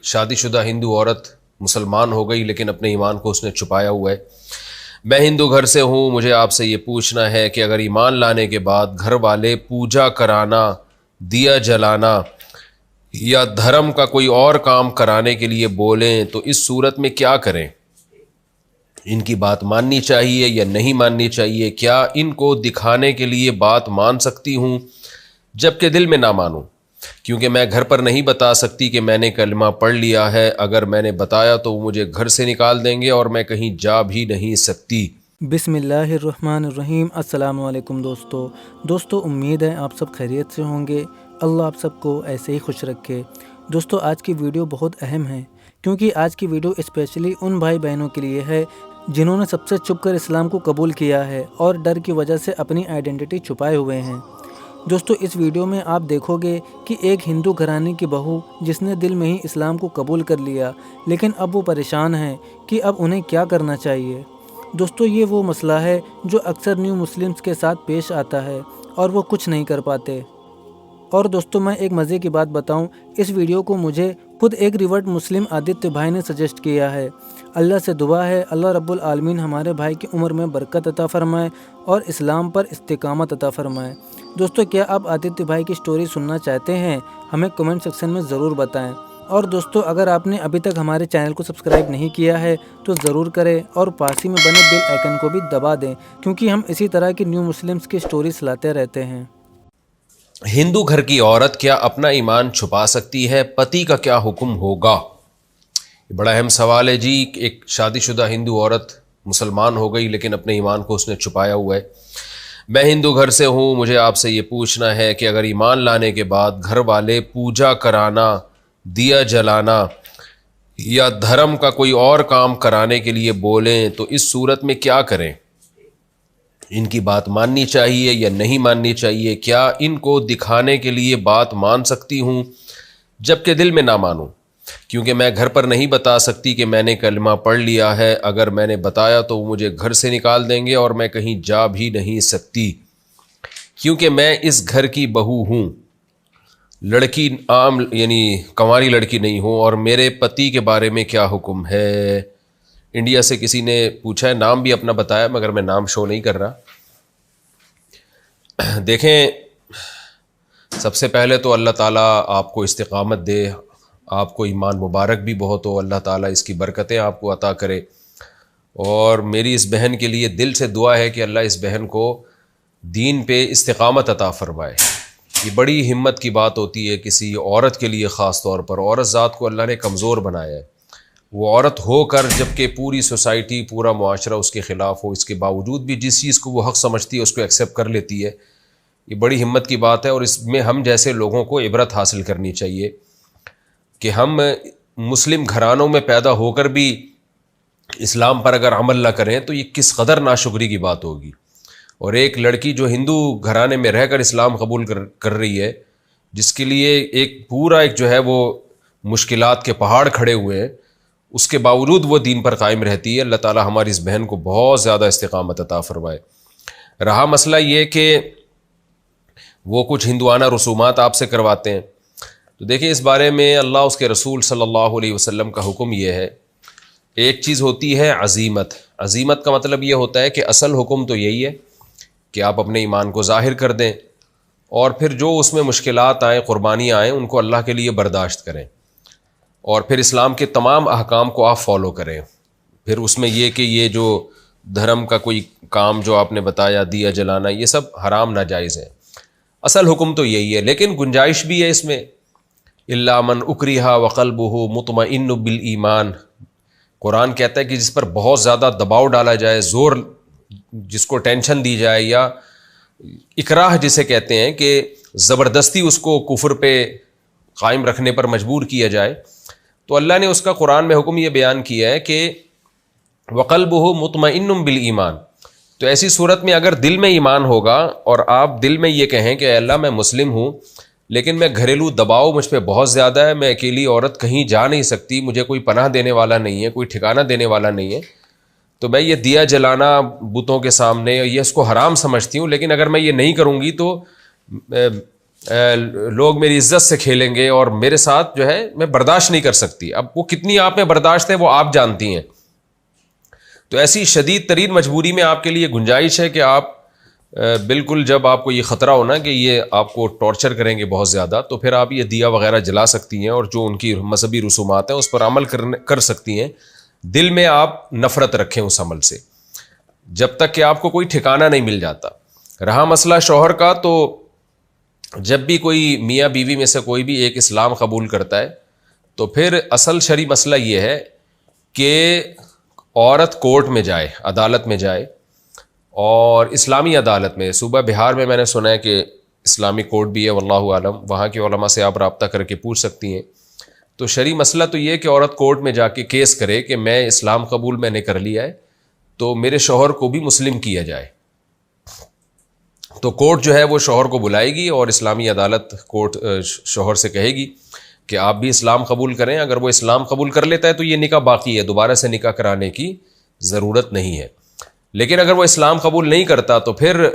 شادی شدہ ہندو عورت مسلمان ہو گئی لیکن اپنے ایمان کو اس نے چھپایا ہوا ہے۔ میں ہندو گھر سے ہوں، مجھے آپ سے یہ پوچھنا ہے کہ اگر ایمان لانے کے بعد گھر والے پوجا کرانا، دیا جلانا یا دھرم کا کوئی اور کام کرانے کے لیے بولیں تو اس صورت میں کیا کریں؟ ان کی بات ماننی چاہیے یا نہیں ماننی چاہیے؟ کیا ان کو دکھانے کے لیے بات مان سکتی ہوں جبکہ دل میں نہ مانوں؟ کیونکہ میں گھر پر نہیں بتا سکتی کہ میں نے کلمہ پڑھ لیا ہے، اگر میں نے بتایا تو وہ مجھے گھر سے نکال دیں گے اور میں کہیں جا بھی نہیں سکتی۔ بسم اللہ الرحمن الرحیم۔ السلام علیکم دوستو، امید ہے آپ سب خیریت سے ہوں گے۔ اللہ آپ سب کو ایسے ہی خوش رکھے۔ دوستو، آج کی ویڈیو بہت اہم ہے کیونکہ آج کی ویڈیو اسپیشلی ان بھائی بہنوں کے لیے ہے جنہوں نے سب سے چھپ کر اسلام کو قبول کیا ہے اور ڈر کی وجہ سے اپنی آئیڈینٹی چھپائے ہوئے ہیں۔ دوستو، اس ویڈیو میں آپ دیکھو گے کہ ایک ہندو گھرانے کی بہو جس نے دل میں ہی اسلام کو قبول کر لیا لیکن اب وہ پریشان ہیں کہ اب انہیں کیا کرنا چاہیے۔ دوستو، یہ وہ مسئلہ ہے جو اکثر نیو مسلمز کے ساتھ پیش آتا ہے اور وہ کچھ نہیں کر پاتے۔ اور دوستو، میں ایک مزے کی بات بتاؤں، اس ویڈیو کو مجھے خود ایک ریورٹ مسلم آدتیہ بھائی نے سجیسٹ کیا ہے۔ اللہ سے دعا ہے اللہ رب العالمین ہمارے بھائی کی عمر میں برکت عطا فرمائے اور اسلام پر استقامت عطا فرمائے۔ دوستو، کیا آپ آدتیہ بھائی کی سٹوری سننا چاہتے ہیں؟ ہمیں کمنٹ سیکشن میں ضرور بتائیں۔ اور دوستو، اگر آپ نے ابھی تک ہمارے چینل کو سبسکرائب نہیں کیا ہے تو ضرور کریں اور پاس ہی میں بنے بیل آئیکن کو بھی دبا دیں کیونکہ ہم اسی طرح کی نیو مسلمز کی سٹوریز لاتے رہتے ہیں۔ ہندو گھر کی عورت کیا اپنا ایمان چھپا سکتی ہے؟ پتی کا کیا حکم ہوگا؟ یہ بڑا اہم سوال ہے جی۔ ایک شادی شدہ ہندو عورت مسلمان ہو گئی لیکن اپنے ایمان کو اس نے چھپایا ہوا ہے۔ میں ہندو گھر سے ہوں، مجھے آپ سے یہ پوچھنا ہے کہ اگر ایمان لانے کے بعد گھر والے پوجا کرانا، دیا جلانا یا دھرم کا کوئی اور کام کرانے کے لیے بولیں تو اس صورت میں کیا کریں؟ ان کی بات ماننی چاہیے یا نہیں ماننی چاہیے؟ کیا ان کو دکھانے کے لیے بات مان سکتی ہوں جبکہ دل میں نہ مانوں؟ کیونکہ میں گھر پر نہیں بتا سکتی کہ میں نے کلمہ پڑھ لیا ہے، اگر میں نے بتایا تو وہ مجھے گھر سے نکال دیں گے اور میں کہیں جا بھی نہیں سکتی، کیونکہ میں اس گھر کی بہو ہوں، لڑکی عام یعنی کنواری لڑکی نہیں ہوں۔ اور میرے پتی کے بارے میں کیا حکم ہے؟ انڈیا سے کسی نے پوچھا ہے، نام بھی اپنا بتایا مگر میں نام شو نہیں کر رہا۔ دیکھیں، سب سے پہلے تو اللہ تعالیٰ آپ کو استقامت دے، آپ کو ایمان مبارک بھی بہت ہو، اللہ تعالیٰ اس کی برکتیں آپ کو عطا کرے۔ اور میری اس بہن کے لیے دل سے دعا ہے کہ اللہ اس بہن کو دین پہ استقامت عطا فرمائے۔ یہ بڑی ہمت کی بات ہوتی ہے کسی عورت کے لیے، خاص طور پر عورت ذات کو اللہ نے کمزور بنایا ہے۔ وہ عورت ہو کر جبکہ پوری سوسائٹی، پورا معاشرہ اس کے خلاف ہو، اس کے باوجود بھی جس چیز کو وہ حق سمجھتی ہے اس کو ایکسیپٹ کر لیتی ہے۔ یہ بڑی ہمت کی بات ہے اور اس میں ہم جیسے لوگوں کو عبرت حاصل کرنی چاہیے کہ ہم مسلم گھرانوں میں پیدا ہو کر بھی اسلام پر اگر عمل نہ کریں تو یہ کس قدر ناشکری کی بات ہوگی۔ اور ایک لڑکی جو ہندو گھرانے میں رہ کر اسلام قبول کر رہی ہے، جس کے لیے ایک پورا جو ہے وہ مشکلات کے پہاڑ کھڑے ہوئے ہیں، اس کے باوجود وہ دین پر قائم رہتی ہے۔ اللہ تعالی ہماری اس بہن کو بہت زیادہ استقامت عطا فرمائے۔ رہا مسئلہ یہ کہ وہ کچھ ہندوانہ رسومات آپ سے کرواتے ہیں، تو دیکھیں اس بارے میں اللہ اس کے رسول صلی اللہ علیہ وسلم کا حکم یہ ہے۔ ایک چیز ہوتی ہے عزیمت۔ عزیمت کا مطلب یہ ہوتا ہے کہ اصل حکم تو یہی ہے کہ آپ اپنے ایمان کو ظاہر کر دیں اور پھر جو اس میں مشکلات آئیں، قربانیاں آئیں، ان کو اللہ کے لیے برداشت کریں اور پھر اسلام کے تمام احکام کو آپ فالو کریں۔ پھر اس میں یہ کہ یہ جو دھرم کا کوئی کام جو آپ نے بتایا، دیا جلانا، یہ سب حرام ناجائز ہے۔ اصل حکم تو یہی ہے، لیکن گنجائش بھی ہے اس میں۔ الا من اکرہ وقلبہ مطمئن بالایمان، قرآن کہتا ہے کہ جس پر بہت زیادہ دباؤ ڈالا جائے، زور جس کو ٹینشن دی جائے، یا اکراہ جسے کہتے ہیں کہ زبردستی اس کو کفر پہ قائم رکھنے پر مجبور کیا جائے، تو اللہ نے اس کا قرآن میں حکم یہ بیان کیا ہے کہ وقلبہ مطمئن بالایمان۔ تو ایسی صورت میں اگر دل میں ایمان ہوگا اور آپ دل میں یہ کہیں کہ اے اللہ میں مسلم ہوں لیکن میں گھریلو دباؤ مجھ پہ بہت زیادہ ہے، میں اکیلی عورت کہیں جا نہیں سکتی، مجھے کوئی پناہ دینے والا نہیں ہے، کوئی ٹھکانہ دینے والا نہیں ہے، تو میں یہ دیا جلانا بتوں کے سامنے یہ اس کو حرام سمجھتی ہوں، لیکن اگر میں یہ نہیں کروں گی تو لوگ میری عزت سے کھیلیں گے اور میرے ساتھ جو ہے میں برداشت نہیں کر سکتی. اب وہ کتنی آپ میں برداشت ہے وہ آپ جانتی ہیں. تو ایسی شدید ترین مجبوری میں آپ کے لیے گنجائش ہے کہ آپ بالکل جب آپ کو یہ خطرہ ہونا کہ یہ آپ کو ٹارچر کریں گے بہت زیادہ, تو پھر آپ یہ دیا وغیرہ جلا سکتی ہیں اور جو ان کی مذہبی رسومات ہیں اس پر عمل کر سکتی ہیں. دل میں آپ نفرت رکھیں اس عمل سے جب تک کہ آپ کو کوئی ٹھکانہ نہیں مل جاتا. رہا مسئلہ شوہر کا, تو جب بھی کوئی میاں بیوی میں سے کوئی بھی ایک اسلام قبول کرتا ہے تو پھر اصل شرعی مسئلہ یہ ہے کہ عورت کورٹ میں جائے, عدالت میں جائے, اور اسلامی عدالت میں. صوبہ بہار میں نے سنا ہے کہ اسلامی کورٹ بھی ہے, واللہ عالم, وہاں کے علماء سے آپ رابطہ کر کے پوچھ سکتی ہیں. تو شرعی مسئلہ تو یہ کہ عورت کورٹ میں جا کے کیس کرے کہ میں اسلام قبول میں نے کر لیا ہے تو میرے شوہر کو بھی مسلم کیا جائے. تو کورٹ جو ہے وہ شوہر کو بلائے گی اور اسلامی عدالت کورٹ شوہر سے کہے گی کہ آپ بھی اسلام قبول کریں. اگر وہ اسلام قبول کر لیتا ہے تو یہ نکاح باقی ہے, دوبارہ سے نکاح کرانے کی ضرورت نہیں ہے. لیکن اگر وہ اسلام قبول نہیں کرتا تو پھر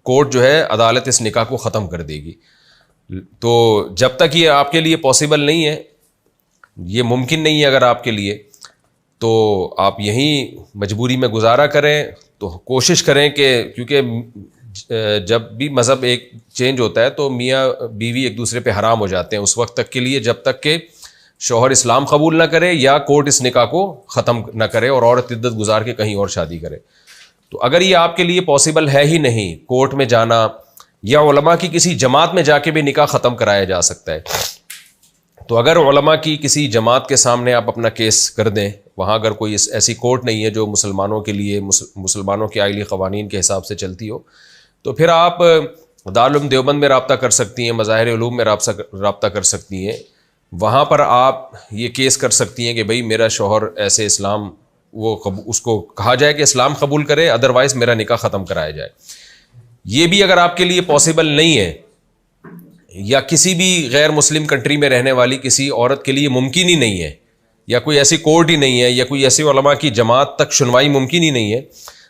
کورٹ جو ہے عدالت اس نکاح کو ختم کر دے گی. تو جب تک یہ آپ کے لیے پاسبل نہیں ہے, یہ ممکن نہیں ہے اگر آپ کے لیے, تو آپ یہیں مجبوری میں گزارا کریں. تو کوشش کریں کہ کیونکہ جب بھی مذہب ایک چینج ہوتا ہے تو میاں بیوی ایک دوسرے پہ حرام ہو جاتے ہیں اس وقت تک کے لیے جب تک کہ شوہر اسلام قبول نہ کرے یا کورٹ اس نکاح کو ختم نہ کرے اور عورت عدت گزار کے کہیں اور شادی کرے. تو اگر یہ آپ کے لیے پاسبل ہے ہی نہیں کورٹ میں جانا, یا علماء کی کسی جماعت میں جا کے بھی نکاح ختم کرایا جا سکتا ہے, تو اگر علماء کی کسی جماعت کے سامنے آپ اپنا کیس کر دیں, وہاں اگر کوئی ایسی کورٹ نہیں ہے جو مسلمانوں کے لیے مسلمانوں کے آئلی قوانین کے حساب سے چلتی ہو, تو پھر آپ دارالعلوم دیوبند میں رابطہ کر سکتی ہیں, مظاہر علوم میں رابطہ کر سکتی ہیں. وہاں پر آپ یہ کیس کر سکتی ہیں کہ بھئی میرا شوہر ایسے اسلام, وہ اس کو کہا جائے کہ اسلام قبول کرے, ادروائز میرا نکاح ختم کرایا جائے. یہ بھی اگر آپ کے لیے پاسبل نہیں ہے یا کسی بھی غیر مسلم کنٹری میں رہنے والی کسی عورت کے لیے ممکن ہی نہیں ہے, یا کوئی ایسی کورٹ ہی نہیں ہے, یا کوئی ایسی علماء کی جماعت تک سنوائی ممکن ہی نہیں ہے,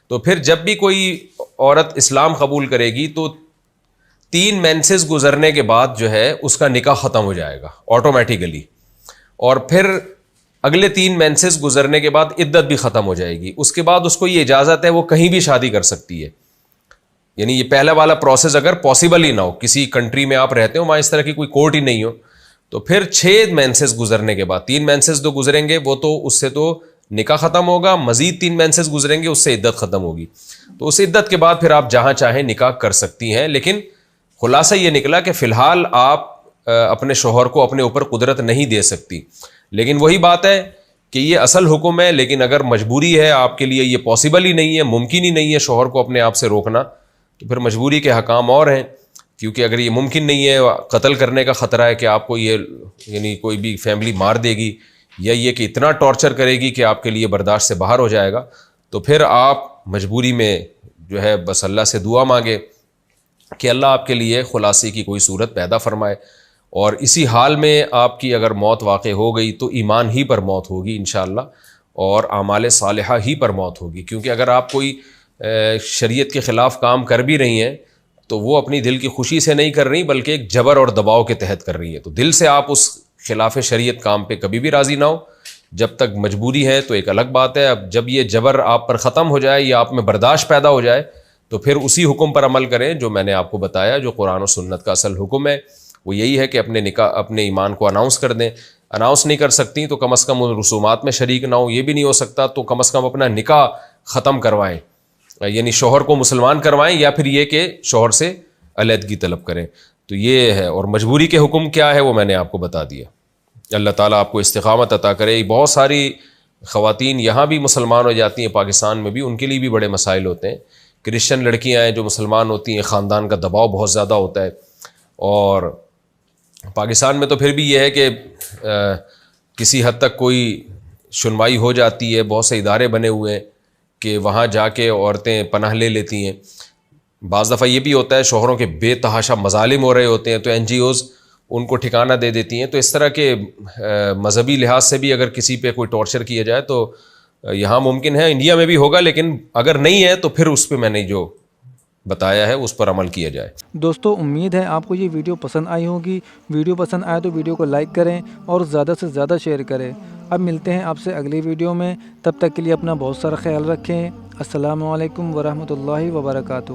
تو پھر جب بھی کوئی عورت اسلام قبول کرے گی تو 3 مینسز گزرنے کے بعد جو ہے اس کا نکاح ختم ہو جائے گا آٹومیٹیکلی, اور پھر اگلے 3 مینسز گزرنے کے بعد عدت بھی ختم ہو جائے گی. اس کے بعد اس کو یہ اجازت ہے وہ کہیں بھی شادی کر سکتی ہے. یعنی یہ پہلا والا پروسیس اگر پاسبل ہی نہ ہو, کسی کنٹری میں آپ رہتے ہو وہاں اس طرح کی کوئی کورٹ ہی نہیں ہو, تو پھر 6 مینسز گزرنے کے بعد, 3 مینسز تو گزریں گے وہ تو اس سے تو نکاح ختم ہوگا, مزید 3 مینسز گزریں گے اس سے عدت ختم ہوگی. تو اس عدت کے بعد پھر آپ جہاں چاہیں نکاح کر سکتی ہیں. لیکن خلاصہ یہ نکلا کہ فی الحال آپ اپنے شوہر کو اپنے اوپر قدرت نہیں دے سکتی. لیکن وہی بات ہے کہ یہ اصل حکم ہے, لیکن اگر مجبوری ہے آپ کے لیے, یہ پاسبل ہی نہیں ہے, ممکن ہی نہیں ہے شوہر کو اپنے آپ سے روکنا, تو پھر مجبوری کے حکام اور ہیں. کیونکہ اگر یہ ممکن نہیں ہے, قتل کرنے کا خطرہ ہے کہ آپ کو یہ یعنی کوئی بھی فیملی مار دے گی, یا یہ کہ اتنا ٹارچر کرے گی کہ آپ کے لیے برداشت سے باہر ہو جائے گا, تو پھر آپ مجبوری میں جو ہے بس اللہ سے دعا مانگے کہ اللہ آپ کے لیے خلاصی کی کوئی صورت پیدا فرمائے. اور اسی حال میں آپ کی اگر موت واقع ہو گئی تو ایمان ہی پر موت ہوگی انشاءاللہ, اور اعمال صالحہ ہی پر موت ہوگی. کیونکہ اگر آپ کوئی شریعت کے خلاف کام کر بھی رہی ہیں تو وہ اپنی دل کی خوشی سے نہیں کر رہی, بلکہ ایک جبر اور دباؤ کے تحت کر رہی ہے. تو دل سے آپ اس خلاف شریعت کام پہ کبھی بھی راضی نہ ہو. جب تک مجبوری ہے تو ایک الگ بات ہے, اب جب یہ جبر آپ پر ختم ہو جائے یا آپ میں برداشت پیدا ہو جائے تو پھر اسی حکم پر عمل کریں جو میں نے آپ کو بتایا, جو قرآن و سنت کا اصل حکم ہے. وہ یہی ہے کہ اپنے ایمان کو اناؤنس کر دیں. اناؤنس نہیں کر سکتی تو کم از کم ان رسومات میں شریک نہ ہو, یہ بھی نہیں ہو سکتا تو کم از کم اپنا نکاح ختم کروائیں, یعنی شوہر کو مسلمان کروائیں, یا پھر یہ کہ شوہر سے علیحدگی طلب کریں. تو یہ ہے. اور مجبوری کے حکم کیا ہے وہ میں نے آپ کو بتا دیا. اللہ تعالیٰ آپ کو استقامت عطا کرے. بہت ساری خواتین یہاں بھی مسلمان ہو جاتی ہیں, پاکستان میں بھی, ان کے لیے بھی بڑے مسائل ہوتے ہیں. کرسچن لڑکیاں ہیں جو مسلمان ہوتی ہیں, خاندان کا دباؤ بہت زیادہ ہوتا ہے. اور پاکستان میں تو پھر بھی یہ ہے کہ کسی حد تک کوئی سنوائی ہو جاتی ہے, بہت سے ادارے بنے ہوئے ہیں کہ وہاں جا کے عورتیں پناہ لے لیتی ہیں. بعض دفعہ یہ بھی ہوتا ہے شوہروں کے بے تحاشا مظالم ہو رہے ہوتے ہیں تو NGOs ان کو ٹھکانہ دے دیتی ہیں. تو اس طرح کے مذہبی لحاظ سے بھی اگر کسی پہ کوئی ٹارچر کیا جائے تو یہاں ممکن ہے, انڈیا میں بھی ہوگا, لیکن اگر نہیں ہے تو پھر اس پہ میں نے جو بتایا ہے اس پر عمل کیا جائے۔ دوستو امید ہے آپ کو یہ ویڈیو پسند آئی ہوگی۔ ویڈیو پسند آئے تو ویڈیو کو لائک کریں اور زیادہ سے زیادہ شیئر کریں۔ اب ملتے ہیں آپ سے اگلی ویڈیو میں، تب تک کے لیے اپنا بہت سارا خیال رکھیں۔ السلام علیکم ورحمۃ اللہ وبرکاتہ۔